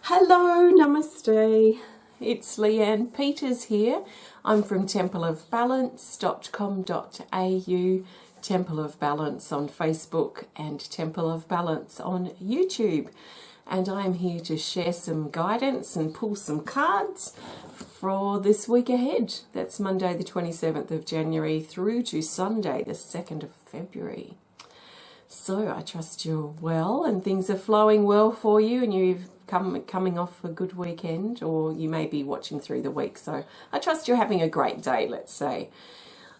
Hello, namaste. It's Leanne Peters here. I'm from templeofbalance.com.au, Temple of Balance on Facebook and Temple of Balance on YouTube. And I'm here to share some guidance and pull some cards for this week ahead. That's Monday the 27th of January through to Sunday the 2nd of February. So I trust you're well and things are flowing well for you and you've coming off a good weekend, or you may be watching through the week. So I trust you're having a great day, let's say.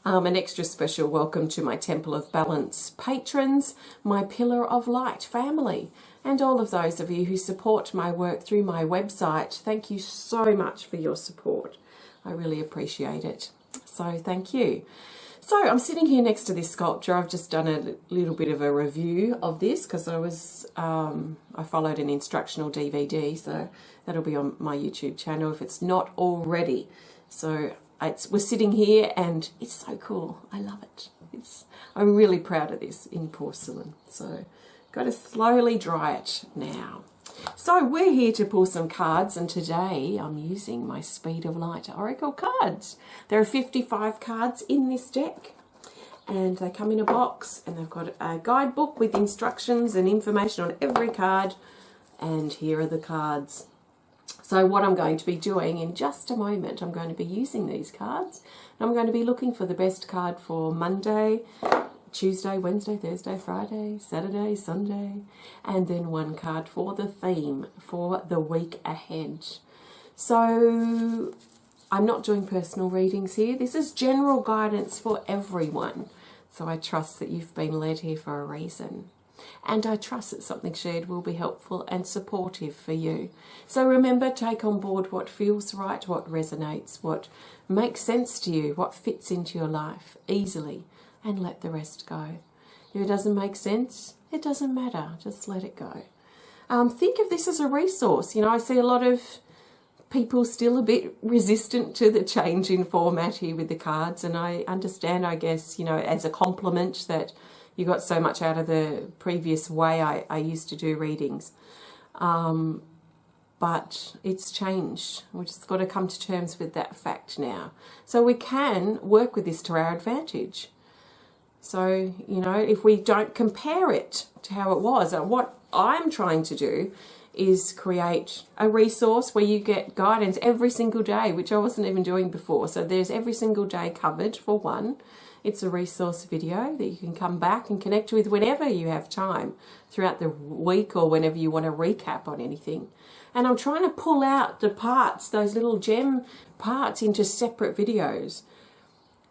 An extra special welcome to my Temple of Balance patrons, my Pillar of Light family, and all of those of you who support my work through my website. Thank you so much for your support. I really appreciate it. So thank you. So I'm sitting here next to this sculpture. I've just done a little bit of a review of this because I followed an instructional DVD, so that'll be on my YouTube channel if it's not already. So we're sitting here and it's so cool. I love it. I'm really proud of this in porcelain. So got to slowly dry it now. So we're here to pull some cards, and today I'm using my Speed of Light Oracle cards. There are 55 cards in this deck, and they come in a box, and they've got a guidebook with instructions and information on every card, and here are the cards. So what I'm going to be doing in just a moment, I'm going to be using these cards, and I'm going to be looking for the best card for Monday, Tuesday, Wednesday, Thursday, Friday, Saturday, Sunday, and then one card for the theme for the week ahead. So I'm not doing personal readings here. This is general guidance for everyone. So I trust that you've been led here for a reason. And I trust that something shared will be helpful and supportive for you. So remember, take on board what feels right, what resonates, what makes sense to you, what fits into your life easily, and let the rest go. If it doesn't make sense, it doesn't matter. Just let it go. Think of this as a resource. You know, I see a lot of people still a bit resistant to the change in format here with the cards, and I understand, I guess, you know, as a compliment that you got so much out of the previous way I used to do readings. But it's changed. We've just got to come to terms with that fact now. So we can work with this to our advantage. So, you know, if we don't compare it to how it was, what I'm trying to do is create a resource where you get guidance every single day, which I wasn't even doing before. So there's every single day covered for one. It's a resource video that you can come back and connect with whenever you have time throughout the week or whenever you want to recap on anything. And I'm trying to pull out the parts, those little gem parts, into separate videos.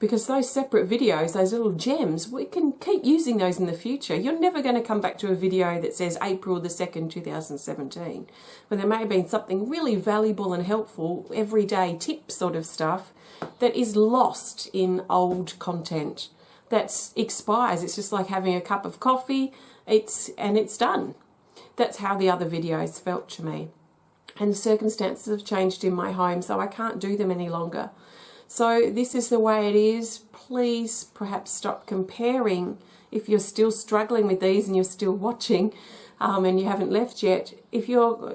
Because those separate videos, those little gems, we can keep using those in the future. You're never going to come back to a video that says April the 2nd, 2017. But there may have been something really valuable and helpful, everyday tip sort of stuff, that is lost in old content that expires. It's just like having a cup of coffee, it's done. That's how the other videos felt to me. And the circumstances have changed in my home, so I can't do them any longer. So this is the way it is. Please perhaps stop comparing. If you're still struggling with these and you're still watching and you haven't left yet, if you're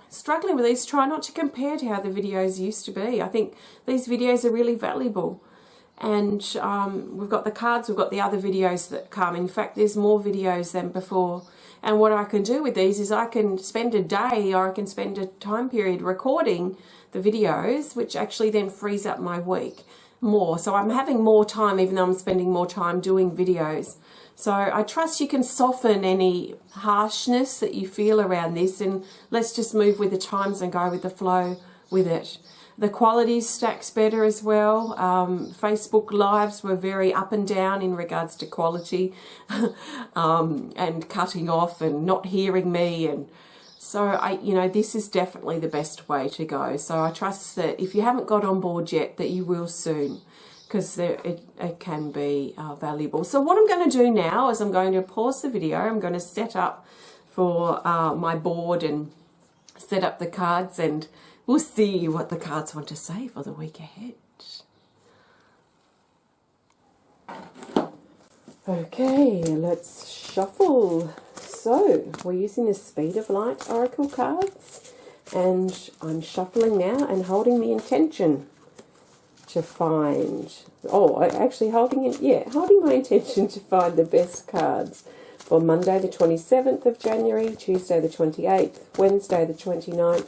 struggling with these, try not to compare to how the videos used to be. I think these videos are really valuable. And we've got the cards, we've got the other videos that come. In fact, there's more videos than before. And what I can do with these is I can spend a day or I can spend a time period recording the videos, which actually then frees up my week more. So I'm having more time, even though I'm spending more time doing videos. So I trust you can soften any harshness that you feel around this, and let's just move with the times and go with the flow with it. The quality stacks better as well. Facebook Lives were very up and down in regards to quality and cutting off and not hearing me. And so, you know, this is definitely the best way to go. So I trust that if you haven't got on board yet, that you will soon, because it can be valuable. So what I'm going to do now is I'm going to pause the video. I'm going to set up for my board and set up the cards, and we'll see what the cards want to say for the week ahead. Okay, let's shuffle. So we're using the Speed of Light Oracle cards And I'm shuffling now and holding the intention to find, holding my intention to find the best cards for Monday the 27th of January, Tuesday the 28th, Wednesday the 29th,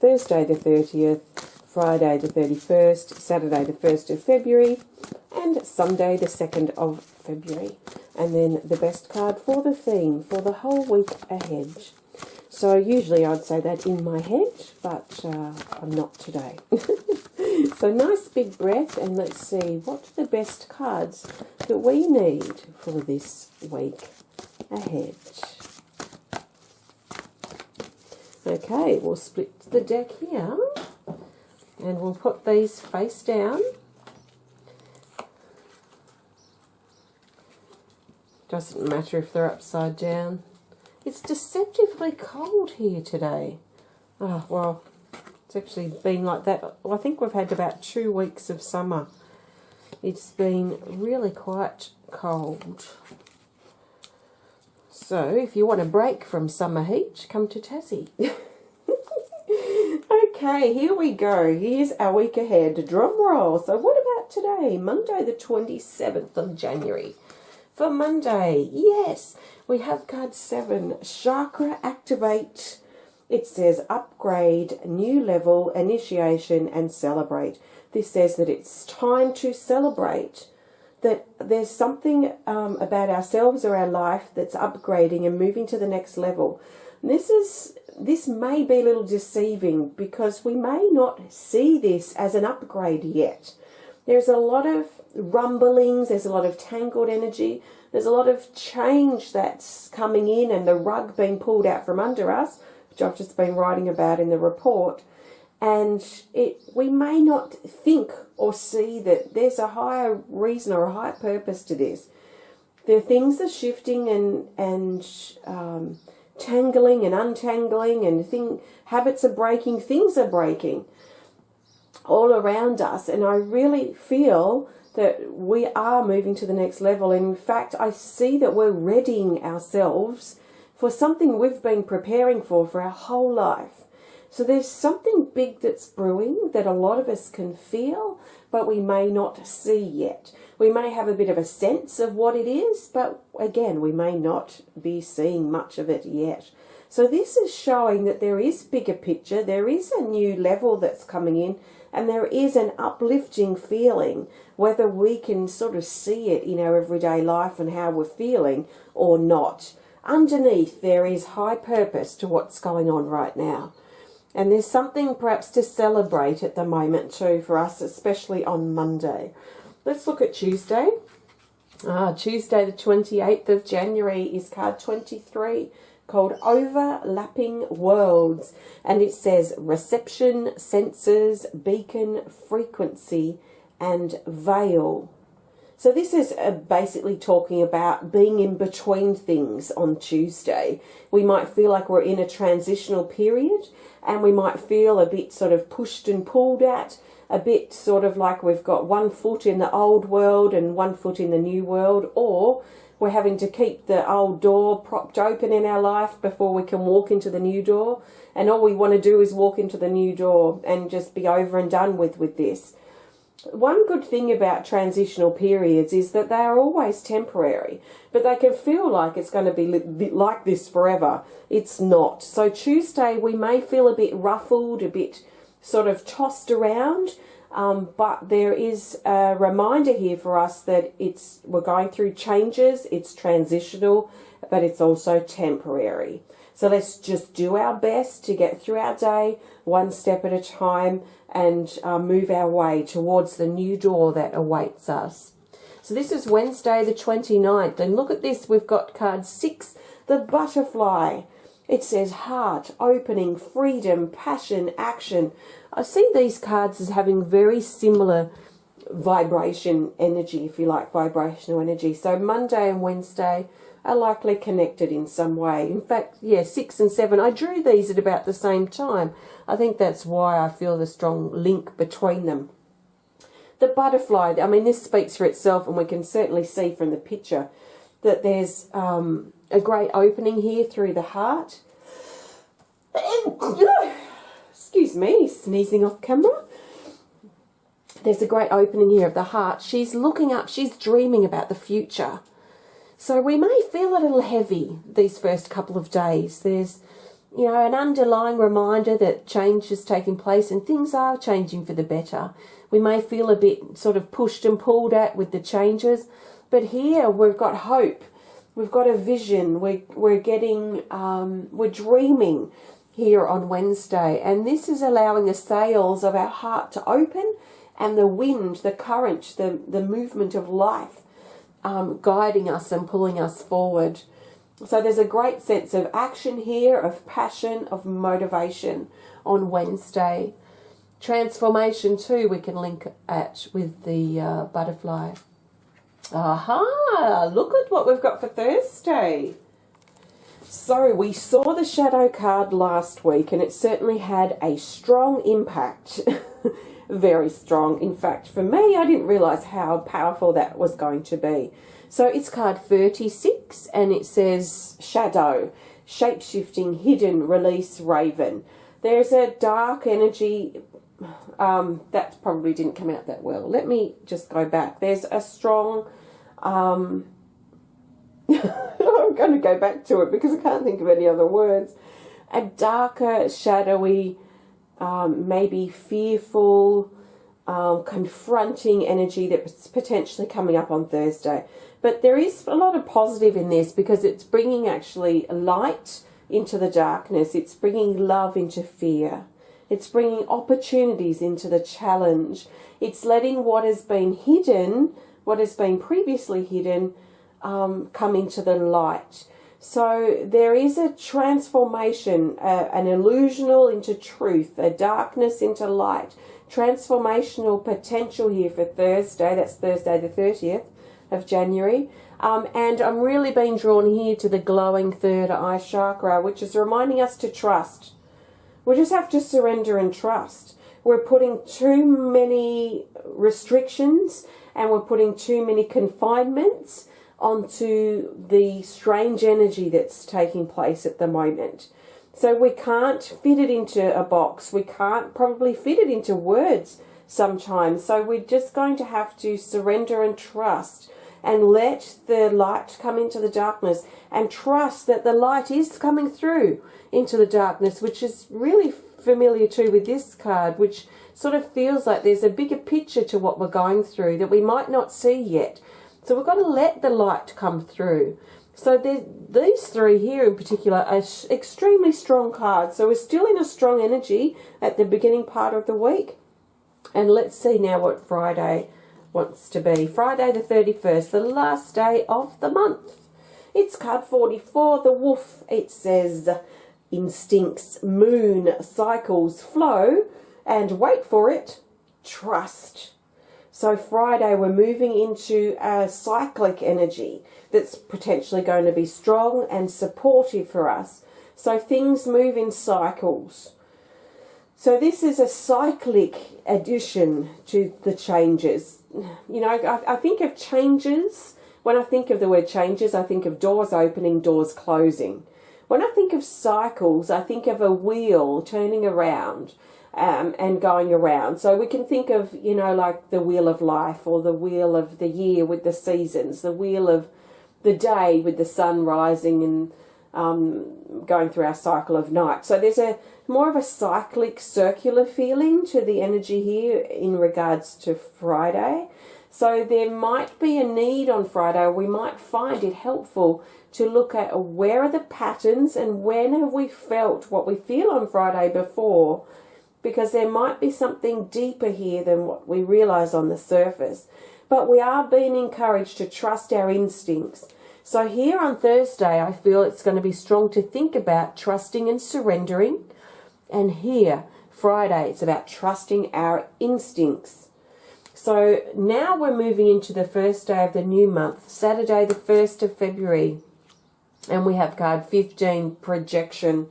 Thursday the 30th, Friday the 31st, Saturday the 1st of February, and Sunday the 2nd of February. And then the best card for the theme for the whole week ahead. So usually I'd say that in my head, but I'm not today. So nice big breath, and let's see what are the best cards that we need for this week ahead. Okay, we'll split the deck here and we'll put these face down. Doesn't matter if they're upside down. It's deceptively cold here today. Oh, well, it's actually been like that. Well, I think we've had about 2 weeks of summer. It's been really quite cold. So if you want a break from summer heat, come to Tassie. Okay, here we go. Here's our week ahead. Drum roll. So what about today? Monday the 27th of January. For Monday, yes, we have card 7, Chakra Activate. It says upgrade, new level, initiation, and celebrate. This says that it's time to celebrate, that there's something about ourselves or our life that's upgrading and moving to the next level. This may be a little deceiving because we may not see this as an upgrade yet. There's a lot of rumblings, there's a lot of tangled energy, there's a lot of change that's coming in and the rug being pulled out from under us, which I've just been writing about in the report. And we may not think or see that there's a higher reason or a higher purpose to this. The things are shifting and tangling and untangling, and habits are breaking, things are breaking all around us, and I really feel that we are moving to the next level. In fact, I see that we're readying ourselves for something we've been preparing for our whole life. So there's something big that's brewing that a lot of us can feel, but we may not see yet. We may have a bit of a sense of what it is, but again, we may not be seeing much of it yet. So this is showing that there is bigger picture, there is a new level that's coming in, and there is an uplifting feeling, whether we can sort of see it in our everyday life and how we're feeling or not. Underneath, there is high purpose to what's going on right now. And there's something perhaps to celebrate at the moment too for us, especially on Monday. Let's look at Tuesday. Tuesday the 28th of January is card 23, called Overlapping Worlds, and it says reception, sensors, beacon, frequency, and veil. So this is basically talking about being in between things on Tuesday. We might feel like we're in a transitional period, and we might feel a bit sort of pushed and pulled at, a bit sort of like we've got 1 foot in the old world and 1 foot in the new world, or we're having to keep the old door propped open in our life before we can walk into the new door. And all we want to do is walk into the new door and just be over and done with this. One good thing about transitional periods is that they are always temporary, but they can feel like it's going to be like this forever. It's not. So Tuesday we may feel a bit ruffled, a bit sort of tossed around, but there is a reminder here for us that we're going through changes, it's transitional, but it's also temporary. So let's just do our best to get through our day one step at a time and move our way towards the new door that awaits us. So this is Wednesday the 29th, and look at this, we've got card 6, the butterfly. It says heart, opening, freedom, passion, action. I see these cards as having very similar vibration energy, if you like, vibrational energy. So Monday and Wednesday are likely connected in some way. In fact, yeah, 6 and 7, I drew these at about the same time. I think that's why I feel the strong link between them. The butterfly, I mean, this speaks for itself, and we can certainly see from the picture that there's a great opening here through the heart. excuse me, sneezing off camera. There's a great opening here of the heart. She's looking up, she's dreaming about the future. So we may feel a little heavy these first couple of days. There's, you know, an underlying reminder that change is taking place and things are changing for the better. We may feel a bit sort of pushed and pulled at with the changes, but here we've got hope. We've got a vision. We're dreaming here on Wednesday, and this is allowing the sails of our heart to open, and the wind, the current, the movement of life guiding us and pulling us forward. So there's a great sense of action here, of passion, of motivation on Wednesday. Transformation too, we can link at with the butterfly. Aha! Look at what we've got for Thursday. So we saw the shadow card last week, and it certainly had a strong impact. Very strong. In fact, for me, I didn't realise how powerful that was going to be. So it's card 36, and it says shadow, shape-shifting, hidden, release, raven. There's a dark energy. That probably didn't come out that well. Let me just go back. There's a strong... I'm going to go back to it because I can't think of any other words. A darker, shadowy, maybe fearful, confronting energy that's potentially coming up on Thursday. But there is a lot of positive in this because it's bringing actually light into the darkness. It's bringing love into fear. It's bringing opportunities into the challenge. It's letting what has been hidden, what has been previously hidden, come into the light. So there is a transformation, an illusional into truth, a darkness into light, transformational potential here for Thursday. That's Thursday the 30th of January. And I'm really being drawn here to the glowing third eye chakra, which is reminding us to trust. We just have to surrender and trust. We're putting too many restrictions and we're putting too many confinements onto the strange energy that's taking place at the moment. So we can't fit it into a box. We can't probably fit it into words sometimes. So we're just going to have to surrender and trust and let the light come into the darkness and trust that the light is coming through into the darkness, which is really familiar too with this card, which sort of feels like there's a bigger picture to what we're going through that we might not see yet. So we've got to let the light come through. So these three here in particular are extremely strong cards. So we're still in a strong energy at the beginning part of the week. And let's see now what Friday wants to be. Friday the 31st, the last day of the month. It's card 44, the wolf. It says instincts, moon, cycles, flow, and wait for it, trust. So Friday we're moving into a cyclic energy that's potentially going to be strong and supportive for us. So things move in cycles. So this is a cyclic addition to the changes. You know, I think of changes. When I think of the word changes, I think of doors opening, doors closing. When I think of cycles, I think of a wheel turning around and going around. So we can think of, you know, like the wheel of life, or the wheel of the year with the seasons, the wheel of the day with the sun rising and going through our cycle of night. So there's a more of a cyclic, circular feeling to the energy here in regards to Friday. So there might be a need on Friday. We might find it helpful to look at where are the patterns and when have we felt what we feel on Friday before, because there might be something deeper here than what we realize on the surface. But we are being encouraged to trust our instincts. So here on Thursday, I feel it's going to be strong to think about trusting and surrendering. And here, Friday, it's about trusting our instincts. So now we're moving into the first day of the new month, Saturday the 1st of February. And we have card 15, projection.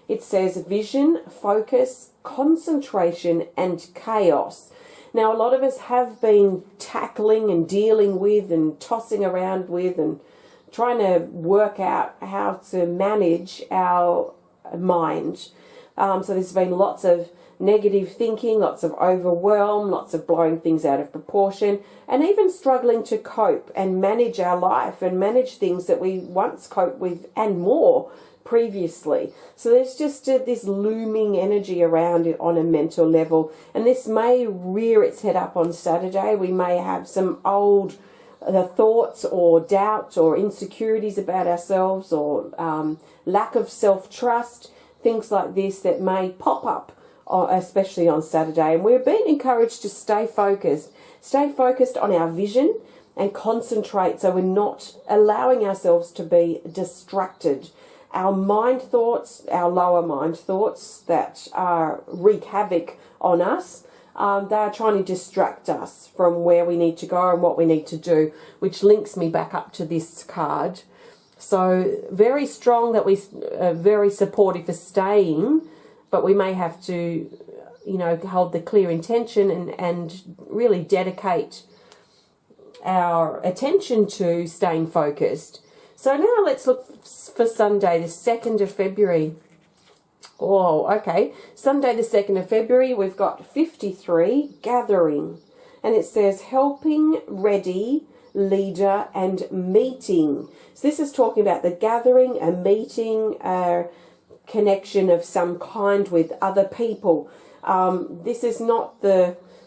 It says vision, focus, concentration, and chaos. Now, a lot of us have been tackling and dealing with and tossing around with and trying to work out how to manage our mind. So there's been lots of negative thinking, lots of overwhelm, lots of blowing things out of proportion, and even struggling to cope and manage our life and manage things that we once coped with and more previously. So there's just this looming energy around it on a mental level, and this may rear its head up on Saturday. We may have some old thoughts or doubts or insecurities about ourselves, or lack of self-trust, things like this that may pop up, especially on Saturday. And we're being encouraged to stay focused on our vision and concentrate, so we're not allowing ourselves to be distracted. Our mind thoughts, our lower mind thoughts that wreak havoc on us, they are trying to distract us from where we need to go and what we need to do, which links me back up to this card. So very strong that we very supportive for staying, but we may have to, hold the clear intention and really dedicate our attention to staying focused. So now let's look for Sunday, the 2nd of February. Oh, okay. Sunday, the 2nd of February, we've got 53, gathering. And it says helping, ready, leader, and meeting. So this is talking about the gathering, a meeting, a connection of some kind with other people. This is not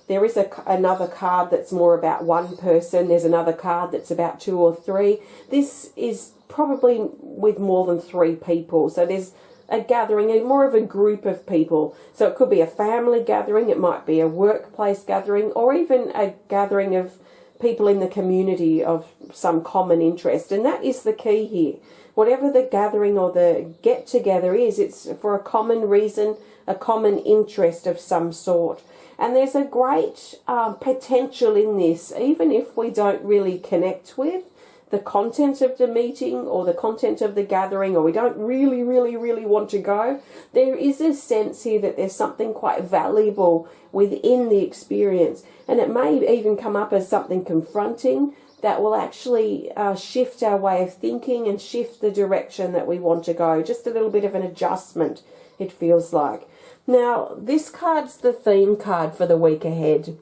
there is another card that's more about one person. There's another card that's about 2 or 3. This is probably with more than 3 people. So there's a gathering, more of a group of people. So it could be a family gathering, it might be a workplace gathering, or even a gathering of people in the community of some common interest. And that is the key here. Whatever the gathering or the get-together is, it's for a common reason, a common interest of some sort. And there's a great potential in this, even if we don't really connect with the content of the meeting or the content of the gathering, or we don't really want to go. There is a sense here that there's something quite valuable within the experience, and it may even come up as something confronting that will actually shift our way of thinking and shift the direction that we want to go. Just a little bit of an adjustment, it feels like. Now, this card's the theme card for the week ahead.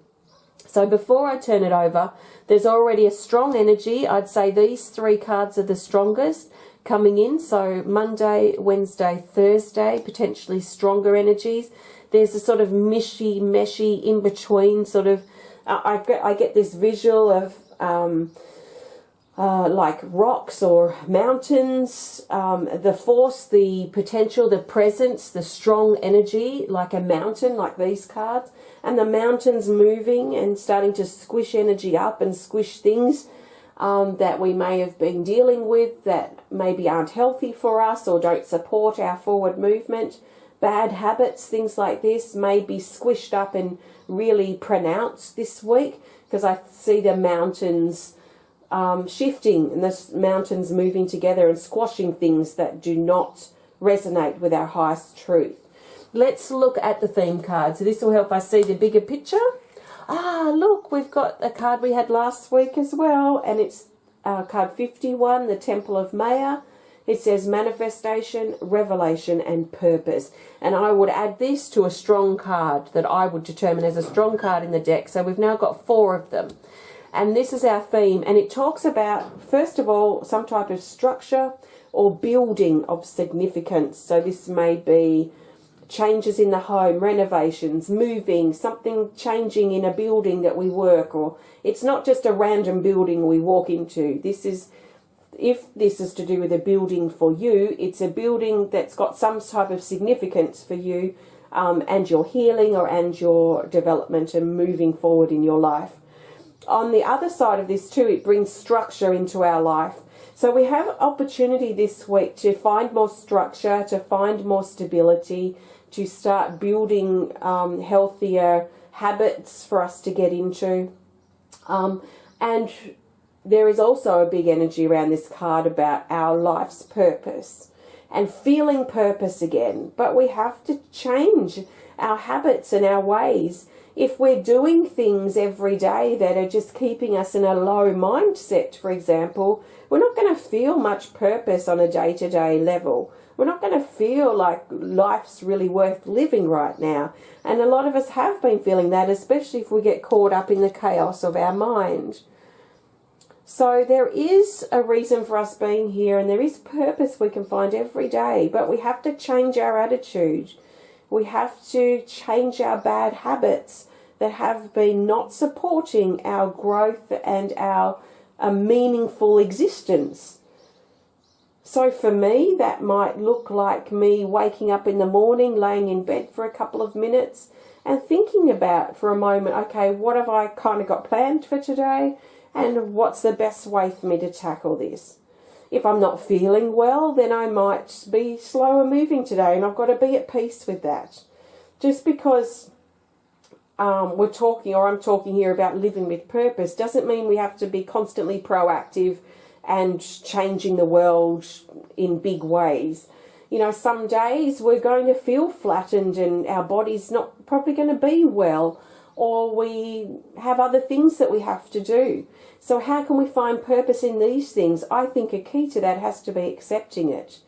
So before I turn it over, there's already a strong energy. I'd say these 3 cards are the strongest coming in. So Monday, Wednesday, Thursday, potentially stronger energies. There's a sort of meshy in between sort of, I get this visual of like rocks or mountains, the force, the potential, the presence, the strong energy, like a mountain, like these cards, and the mountains moving and starting to squish energy up and squish things that we may have been dealing with that maybe aren't healthy for us or don't support our forward movement. Bad habits, things like this may be squished up and really pronounced this week, because I see the mountains shifting and the mountains moving together and squashing things that do not resonate with our highest truth. Let's look at the theme card. So this will help us see the bigger picture. Look, we've got a card we had last week as well, and it's card 51, the Temple of Maya. It says manifestation, revelation, and purpose. And I would add this to a strong card that I would determine as a strong card in the deck. So we've now got 4 of them. And this is our theme. And it talks about, first of all, some type of structure or building of significance. So this may be changes in the home, renovations, moving, something changing in a building that we work, or it's not just a random building we walk into. This is, if this is to do with a building for you, it's a building that's got some type of significance for you and your healing and your development and moving forward in your life. On the other side of this too, it brings structure into our life. So we have opportunity this week to find more structure, to find more stability, to start building healthier habits for us to get into. And there is also a big energy around this card about our life's purpose and feeling purpose again. But we have to change our habits and our ways. If we're doing things every day that are just keeping us in a low mindset, for example, we're not going to feel much purpose on a day-to-day level. we're not going to feel like life's really worth living right now. And a lot of us have been feeling that, especially if we get caught up in the chaos of our mind. So there is a reason for us being here, and there is purpose we can find every day, but we have to change our attitude. We have to change our bad habits that have been not supporting our growth and our meaningful existence. So for me, that might look like me waking up in the morning, laying in bed for a couple of minutes and thinking about for a moment, okay, what have I kind of got planned for today, and what's the best way for me to tackle this? If I'm not feeling well, then I might be slower moving today, and I've got to be at peace with that. Just because I'm talking here about living with purpose doesn't mean we have to be constantly proactive and changing the world in big ways. You know, some days we're going to feel flattened and our body's not probably going to be well, or we have other things that we have to do. So how can we find purpose in these things? I think a key to that has to be accepting it.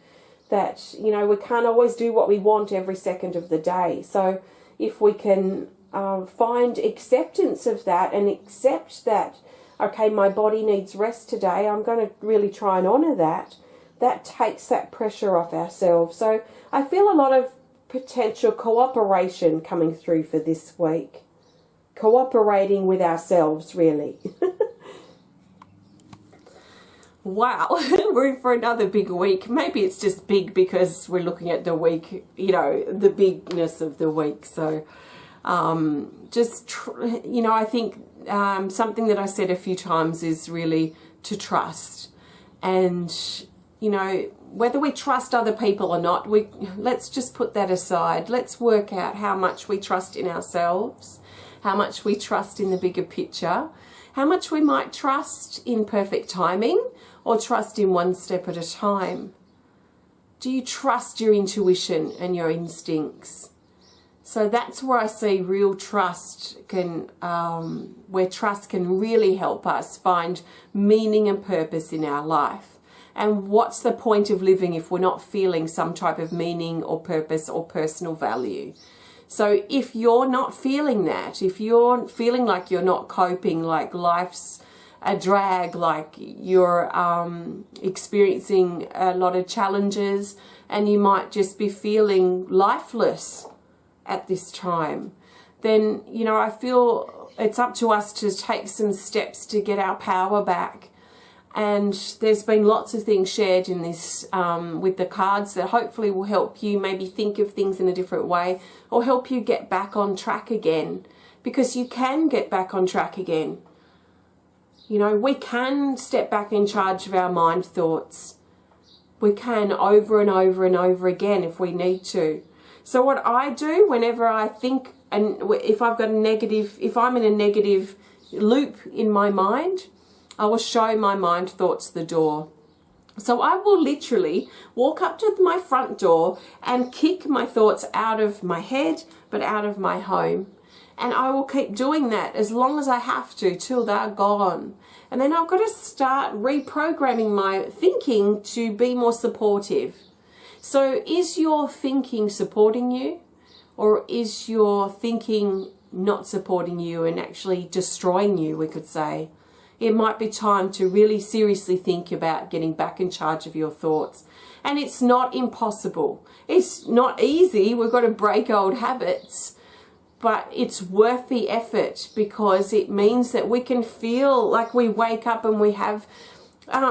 That, you know, we can't always do what we want every second of the day. So if we can find acceptance of that and accept that, okay, my body needs rest today, I'm going to really try and honour that. That takes that pressure off ourselves. So I feel a lot of potential cooperation coming through for this week. Cooperating with ourselves, really. Wow, we're in for another big week. Maybe it's just big because we're looking at the week, you know, the bigness of the week. So you know, I think something that I said a few times is really to trust. And, you know, whether we trust other people or not, let's just put that aside. Let's work out how much we trust in ourselves, how much we trust in the bigger picture, how much we might trust in perfect timing or trust in one step at a time. Do you trust your intuition and your instincts? So that's where I see real trust where trust can really help us find meaning and purpose in our life. And what's the point of living if we're not feeling some type of meaning or purpose or personal value? So if you're not feeling that, if you're feeling like you're not coping, like life's a drag, like you're experiencing a lot of challenges and you might just be feeling lifeless at this time, then, you know, I feel it's up to us to take some steps to get our power back. And there's been lots of things shared in this with the cards that hopefully will help you maybe think of things in a different way or help you get back on track again, because you can get back on track again. You know, we can step back in charge of our mind thoughts. We can over and over and over again if we need to. So what I do whenever I think, and if I'm in a negative loop in my mind, I will show my mind thoughts the door. So I will literally walk up to my front door and kick my thoughts out of my head, but out of my home. And I will keep doing that as long as I have to till they're gone. And then I've got to start reprogramming my thinking to be more supportive. So is your thinking supporting you, or is your thinking not supporting you and actually destroying you, we could say? It might be time to really seriously think about getting back in charge of your thoughts. And it's not impossible. It's not easy. We've got to break old habits. But it's worth the effort, because it means that we can feel like we wake up and we have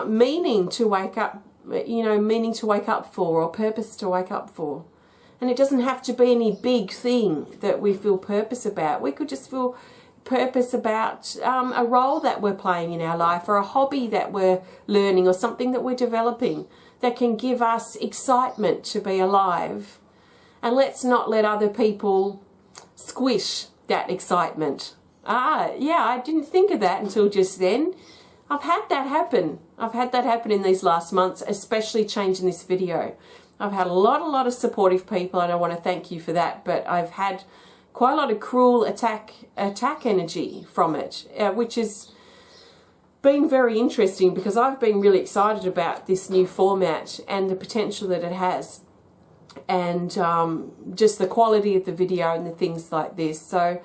meaning to wake up, meaning to wake up for, or purpose to wake up for. And it doesn't have to be any big thing that we feel purpose about. We could just feel purpose about a role that we're playing in our life, or a hobby that we're learning, or something that we're developing that can give us excitement to be alive. And let's not let other people squish that excitement. Yeah, I didn't think of that until just then. I've had that happen. I've had that happen in these last months, especially changing this video. I've had a lot of supportive people, and I want to thank you for that, but I've had quite a lot of cruel attack energy from it, which has been very interesting, because I've been really excited about this new format and the potential that it has. and just the quality of the video and the things like this. So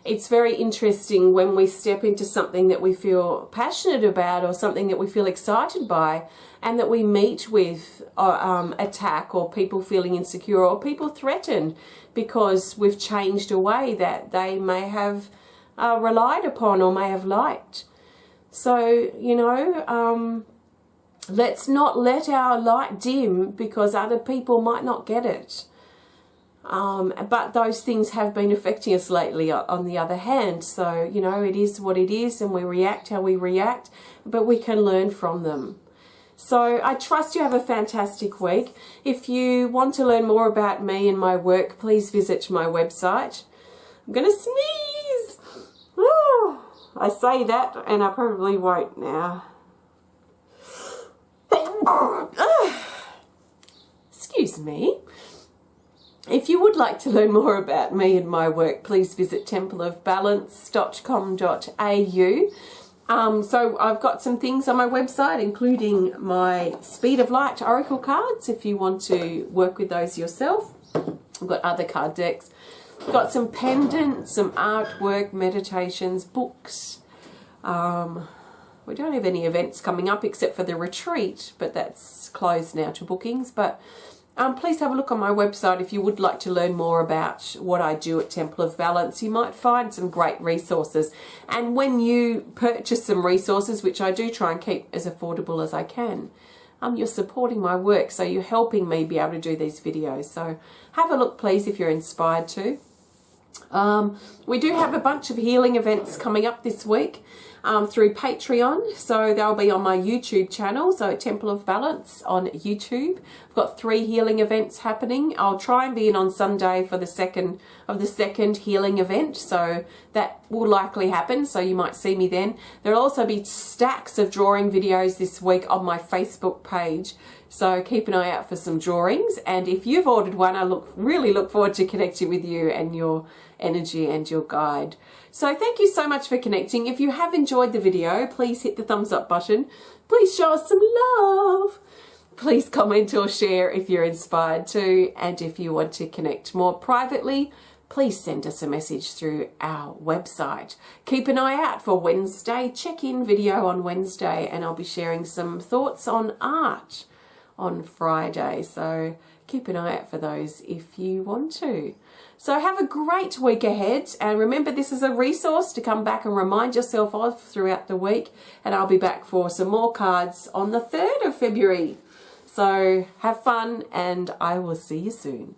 it's very interesting when we step into something that we feel passionate about or something that we feel excited by, and that we meet with attack or people feeling insecure or people threatened because we've changed a way that they may have relied upon or may have liked. So, you know, let's not let our light dim because other people might not get it. But those things have been affecting us lately on the other hand. So, you know, it is what it is, and we react how we react, but we can learn from them. So I trust you have a fantastic week. If you want to learn more about me and my work, please visit my website. I'm going to sneeze. Oh, I say that and I probably won't now. Excuse me. If you would like to learn more about me and my work, please visit templeofbalance.com.au. So I've got some things on my website, including my Speed of Light Oracle cards, if you want to work with those yourself. I've got other card decks. I've got some pendants, some artwork, meditations, books. We don't have any events coming up except for the retreat, but that's closed now to bookings. But please have a look on my website if you would like to learn more about what I do at Temple of Balance. You might find some great resources. And when you purchase some resources, which I do try and keep as affordable as I can, you're supporting my work, so you're helping me be able to do these videos. So have a look, please, if you're inspired to. We do have a bunch of healing events coming up this week through Patreon, so they'll be on my YouTube channel, so Temple of Balance on YouTube. I've got 3 healing events happening. I'll try and be in on Sunday for the second healing event, so that will likely happen, so you might see me then. There'll also be stacks of drawing videos this week on my Facebook page, so keep an eye out for some drawings. And if you've ordered one, I really look forward to connecting with you and your energy and your guide. So thank you so much for connecting. If you have enjoyed the video, please hit the thumbs up button. Please show us some love. Please comment or share if you're inspired to. And if you want to connect more privately, please send us a message through our website. Keep an eye out for Wednesday check-in video on Wednesday, and I'll be sharing some thoughts on art on Friday. So keep an eye out for those if you want to. So have a great week ahead, and remember, this is a resource to come back and remind yourself of throughout the week, and I'll be back for some more cards on the 3rd of February. So have fun, and I will see you soon.